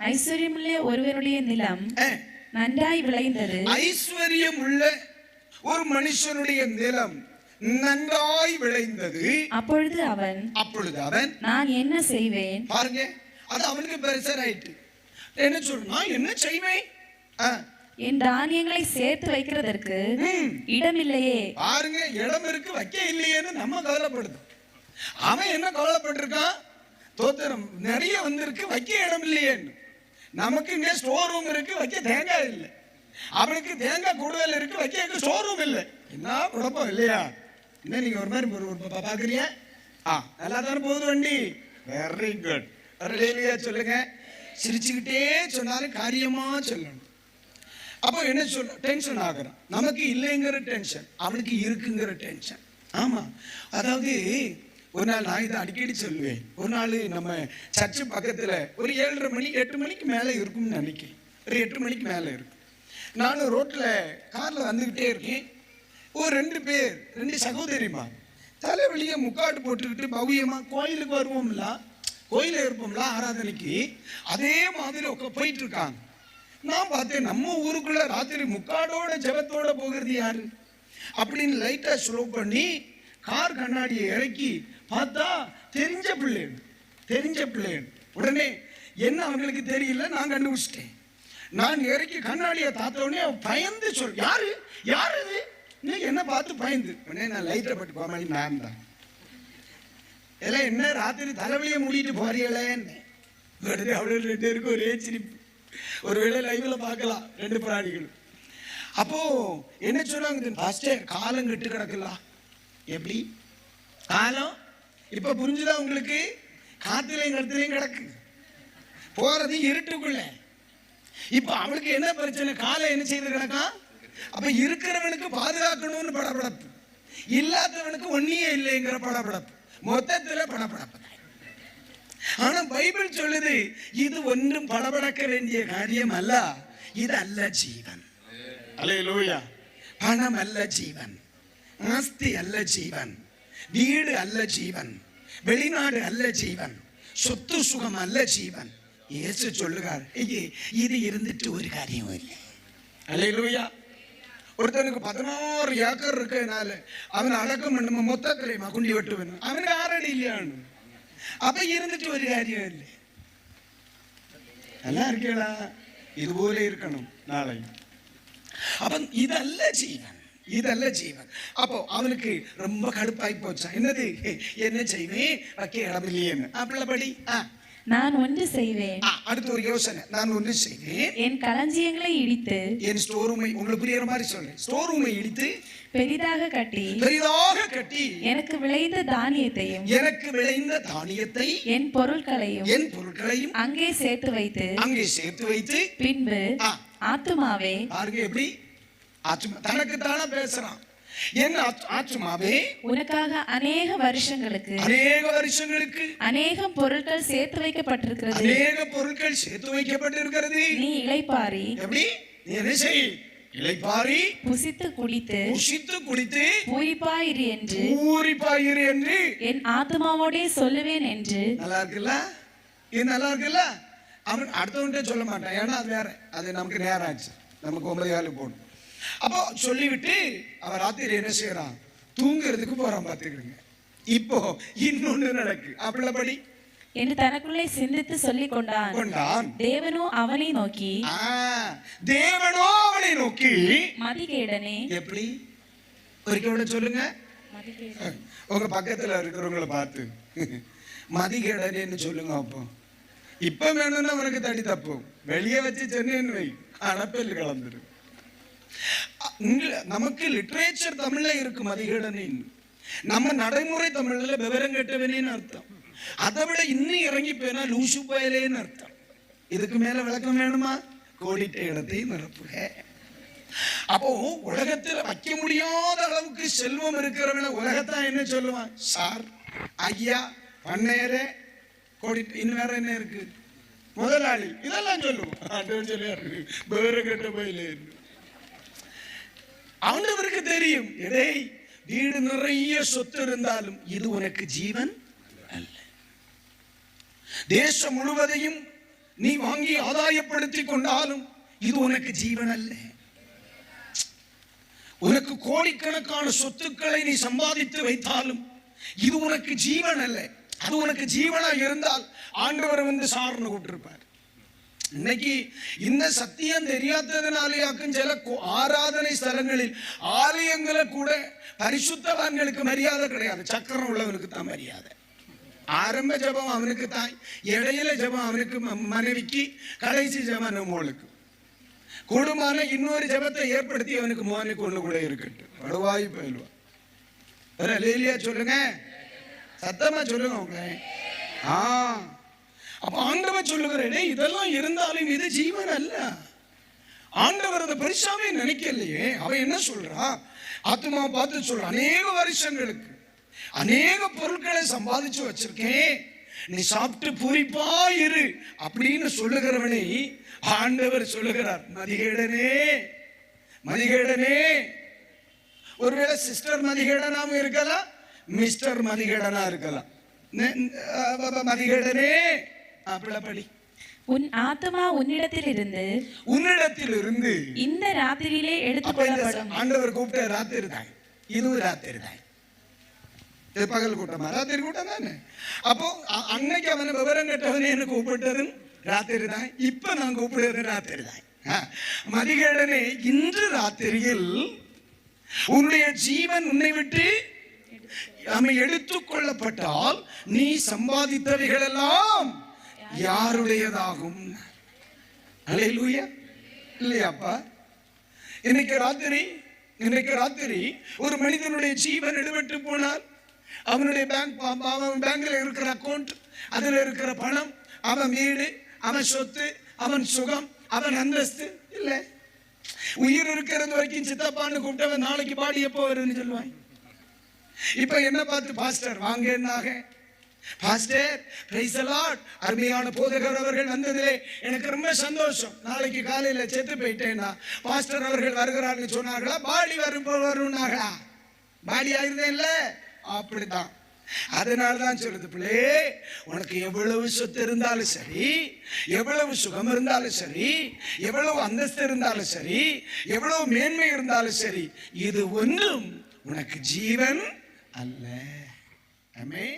ஐஸ்வர்யமுள்ள ஒருவருடைய நிலம் நன்றாய் விளைந்தது. ஐஸ்வர்யமுள்ள ஒரு மனுஷனுடைய நிலம் நன்றாய் விளைந்தது. அப்பொழுது அவன் நான் என்ன செய்வேன்? பாருங்க, அது அவனுக்கு பிரஷர் ஆயிட்டு. என்ன சொல்றா, என்ன செய்வேன்? என் தானியங்களை சேர்த்து வைக்கிறதற்கு இடம் இல்லையே. பாருங்க, இடம் இருக்கு, வைக்க இல்லையேன்னு நம்ம கவலைப்படுது. அவன் என்ன கவலைப்பட்டிருக்கான்? தோத்திரம் நிறைய வந்திருக்கு, வைக்க இடம் இல்லையேன்னு. நமக்கு இங்க ஸ்டோர் ரூம் இருக்கு, வைக்க தேங்காய் இல்லை. அவனுக்கு தேங்காய் கூடுதல் இருக்கு, வைக்க ஸ்டோர் ரூம் இல்லை. என்ன குழப்பம் இல்லையா? என்ன நீங்க ஒரு மாதிரி பாக்குறீங்க? நல்லா தானே போகுது வண்டி. Very good. சொல்லுங்க. சிரிச்சுக்கிட்டே சொன்னாலும் காரியமா சொல்லணும். அப்போ என்ன சொல்ல, டென்ஷன் ஆகுறான். நமக்கு இல்லைங்கிற டென்ஷன், அவனுக்கு இருக்குங்கிற டென்ஷன். ஆமா, அதாவது ஒரு நாள் நான் இதை அடிக்கடி சொல்லுவேன். ஒரு நாள் நம்ம சர்ச்சு பக்கத்துல ஒரு 7:30 மணி 8 மணிக்கு மேல இருக்கும்னு நினைக்கிறேன். ஒரு 8 மணிக்கு மேல இருக்கும். நானும் ரோட்ல கார்ல வந்துகிட்டே இருக்கேன். ஒரு 2 சகோதரிமா தலைவலிய முக்காடு போட்டுக்கிட்டு பவ்யமா கோயிலுக்கு வருவோம்ல, கோயில இருப்போம்ல ஆராதனைக்கு, அதே மாதிரி போயிட்டு இருக்காங்க. நான் பார்த்தேன், நம்ம ஊருக்குள்ள ராத்திரி முக்காடோட ஜெபத்தோட போகிறது யாரு அப்படின்னு லைட்டா ஸ்லோ பண்ணி கார் கண்ணாடியை இறக்கி பார்த்தா தெரிஞ்ச பிள்ளை. உடனே என்ன அவங்களுக்கு தெரியல, நான் கண்டுபிடிச்சிட்டேன். நான் இறக்கி கண்ணாடியை தாத்தோடனே பயந்து யாரு இது நீங்க என்ன பார்த்து பயந்து உடனே நான் லைட்டை பட்டு கோமாளி மேம் தான். எல்லாம் என்ன ராத்திரி தலைவலியை மூடிட்டு போறீங்களே. அவ்வளோ 2 பேருக்கு ஒரே சிரிப்பு. ஒருவேளை லைவ்ல பார்க்கலாம் 2 பிராணிகள். அப்போ என்ன சொல்றாங்க, பாஸ்டர் காலம் கெட்டு கிடக்கலாம். எப்படி காலம்? இப்ப புரிஞ்சுதா உங்களுக்கு? காத்துலையும் கருத்துலையும் கிடக்கு, போறது இருட்டுக்குள்ள. இப்ப அவளுக்கு என்ன பிரச்சனை? காலம் என்ன செய்து கிடக்கும்? அப்ப இருக்கிறவனுக்கு பாதுகாக்கணும்னு படபடப்பு, இல்லாதவனுக்கு ஒன்னியே இல்லைங்கிற படபடப்பு, மொத்தத்துல படபடப்பு. ஆனா பைபிள் சொல்லுது, இது ஒன்றும் படபடக்க வேண்டிய காரியம் அல்ல. இது அல்ல ஜீவன். அல்லேலூயா. பணம் அல்ல ஜீவன், ஆஸ்தி அல்ல ஜீவன், வீடு அல்ல ஜீவன், வெளிநாடு அல்ல ஜீவன், சொத்து சுகம் அல்ல ஜீவன். இயேசு சொல்லுகிறார், இது இருந்துட்டு ஒரு காரியம் இல்லை. அல்லேலூயா. ஒருத்தனுக்கு 16 ஏக்கர் இருக்கனால அவன் அடக்கம் பண்ணுமா மொத்தத்திலேயுமா குண்டி வெட்டு வேணும், அவனுக்கு 6 அடி இல்லையானு. அப்ப இருந்துட்டு ஒரு காரியம் இல்லை. நல்லா இருக்கா? இது போல இருக்கணும் நாளை. அப்ப இதல்ல ஜீவன். அப்போ அவனுக்கு ரொம்ப கடுப்பாய் போச்சா. என்னது? என்ன செய்வேன், வைக்க இடம் இல்லையேன்னு. அப்படிப்படி நான் ஒன்று செய்வேன். அடுத்த ஒரு யோசனை, நான் ஒன்று செய்வேன். என் களஞ்சியங்களை இடித்து, என் ஸ்டோர் ரூமை, உங்களுக்கு புரியுற மாதிரி சொல்றேன், ஸ்டோர் ரூமை இடித்து பெரிதாக கட்டி எனக்கு விளைந்த தானியத்தை என் பொருட்களையும் அங்கே சேர்த்து வைத்து பின்பு ஆத்துமாவே, பாருங்க எப்படி தனக்கு தானே பேசுறான். என்ன ஆத்துமாவே, உனக்காக அநேக வருஷங்களுக்கு அநேக பொருட்கள் சேர்த்து வைக்கப்பட்டிருக்கிறது. நீ இளைப்பாரி. எப்படி? நீ என்ன செய்? இளைப்பாரி, புசித்து குடித்து பூரிப்பாயிரு என்று என் ஆத்துமாவோடே சொல்லுவேன் என்று. நல்லா இருக்குல்ல? இது நல்லா இருக்குல்ல? அவன் அடுத்தவன்கிட்ட சொல்ல மாட்டான், ஏன்னா அது வேற, அது நமக்கு நேரம் ஆச்சு, நமக்கு 9 போகணும். அப்போ சொல்லிவிட்டு அவன் ராத்திரி என்ன செய்யறான், தூங்குறதுக்கு போறான். பாத்துக்கிறீங்க. இப்போ இன்னொன்னு நடக்கு. அப்படிப்படி என்று தனக்குள்ளே சிந்தித்து சொல்லிக் கொண்டான். தேவனோ அவனை நோக்கி மதிகேடனே. எப்படி? ஒருக்கோட சொல்லுங்க. உங்க பக்கத்துல இருக்கிறவங்களை பார்த்து மதிகேடனேன்னு சொல்லுங்க. அப்போ இப்ப வேணும்னா உனக்கு தடி தப்பும், வெளியே வச்சு சொன்னேன்னு வை, அணப்பெல் கலந்துரு. நமக்கு லிட்ரேச்சர் தமிழ்ல இருக்கு மதிகேடனின், நம்ம நடைமுறை தமிழ்ல விவரம் கேட்டவனேன்னு அர்த்தம். அதை விட இன்னும் இறங்கி போனா லூசு பயலேன்னு அர்த்தம். இதுக்கு மேல விளக்கம் வேணுமா? கோடிட்ட இடத்தை நிரப்புக. அப்போ உலகத்துல வைக்க முடியாத அளவுக்கு செல்வம் இருக்கிறவன உலகத்தான் என்ன சொல்லுவான்? சார், ஐயா, பண்ணையரே, கோடிட்ட, இன்னும் வேற என்ன இருக்கு, முதலாளி, இதெல்லாம் சொல்லுவோம். வேற கெட்ட பயிலே ஆண்டவருக்கு தெரியும். எடை வீடு நிறைய சொத்து இருந்தாலும் இது உனக்கு ஜீவன் அல்ல. தேசம் முழுவதையும் நீ வாங்கி ஆதாயப்படுத்தி கொண்டாலும் இது உனக்கு ஜீவன் அல்ல. உனக்கு கோடிக்கணக்கான சொத்துக்களை நீ சம்பாதித்து வைத்தாலும் இது உனக்கு ஜீவன் அல்ல. அது உனக்கு ஜீவனா இருந்தால் ஆண்டவர் வந்து சார்னு கூப்பிட்டிருப்பார். இன்னைக்கு இந்த சத்தியம் தெரியாததுனாலேயாக்கும் சில ஆராதனை ஸ்தலங்களில் ஆலயங்களை கூட பரிசுத்தவான்களுக்கு மரியாதை கிடையாது. சக்கரம் உள்ளவனுக்கு தான் மரியாதை. ஆரம்ப ஜபம் அவனுக்கு தான், இடையில ஜபம் அவனுக்கு மனைவிக்கு, கடைசி ஜபம் நம்மளுக்கு. கூடுமான இன்னொரு ஜபத்தை ஏற்படுத்தி அவனுக்கு மோனுக்கு ஒண்ணு கூட இருக்கட்டும். படுவாய் பயில்வா லேலியா சொல்லுங்க, சத்தமா சொல்லுங்க அவங்க. அப்ப ஆண்டவர் சொல்லுகிறே இதெல்லாம் இருந்தாலும் இது ஜீவன் அல்ல. ஆண்டவர் அதை பரிசாவே நினைக்கலையே. அவன் என்ன சொல்றான்? ஆத்மா பார்த்து சொல்றான், அநேக வருஷங்களுக்கு அநேக பொருட்களை சம்பாதிச்சு வச்சிருக்கேன், நீ சாப்பிட்டு பூரிப்பா இரு அப்படின்னு சொல்லுகிறவனை ஆண்டவர் சொல்லுகிறார், மதிகேடனே மதிகேடனே. ஒருவேளை சிஸ்டர் மதிகேடனாவும் இருக்கலாம், மிஸ்டர் மதிகேடனா இருக்கலாம். மதிகேடனே அப்படி உன் ஆத்மா உன்னிடத்திலிருந்து இந்த ராத்திரியிலே எடுத்துக்கொள்ளப்படும். ஆண்டவர் கூப்பிட்ட ராத்திரி தான், இதுவும் ராத்திரி தான். பகல் கூட்டமா? ராத்திரி கூட்டம் தானே. அப்போ அன்னைக்கு அவனை விவரம் கட்டவனே என்ன கூப்பிட்டதும் ராத்திரி தான். இப்ப நான் கூப்பிடுறது ராத்திரி தான். மதிகேடனே, இன்று ராத்திரியில் உன்னுடைய ஜீவன் உன்னை விட்டு எடுத்துக் கொள்ளப்பட்டால் நீ சம்பாதித்தவைகள் எல்லாம் யாருடையதாகும்? அல்லேலூயா. இல்லையாப்பா? இன்னைக்கு ராத்திரி ஒரு மனிதனுடைய ஜீவன் எடுபட்டு போனால் அவனுடைய பேங்க்ல இருக்கிற அக்கௌண்ட், அதுல இருக்கிற பணம், அவன் வீடு, அவன் சொத்து, அவன் சுகம், அவன் அந்தஸ்து இல்ல. உயிர் இருக்கிறது வரைக்கும் சித்தப்பான்னு கூப்பிட்டவன் நாளைக்கு பாடி எப்போ வருன்னு சொல்லுவான். இப்ப என்ன பார்த்து பாஸ்டர் வாங்க என்னாக, பாஸ்டர் பிரைஸ் தி லார்ட், அருமையான போதகர் அவர்கள் வந்ததிலே எனக்கு ரொம்ப சந்தோஷம். நாளைக்கு காலையில செத்து போயிட்டேன்னா பாஸ்டர் அவர்கள் வருகிறார்னு சொன்னார்களா? பாடி வரும்னாங்களா? பாடி ஆயிருந்தேன் இல்ல. அப்படித்தான். அதனால்தான் சொல்லுது, பிள்ளை உனக்கு எவ்வளவு சொத்து இருந்தாலும் சரி, எவ்வளவு சுகம் இருந்தாலும் சரி, எவ்வளவு அந்தஸ்து இருந்தாலும் சரி, எவ்வளவு மேன்மை இருந்தாலும் சரி, இது ஒன்றும் உனக்கு ஜீவன் அல்ல. ஆமென்.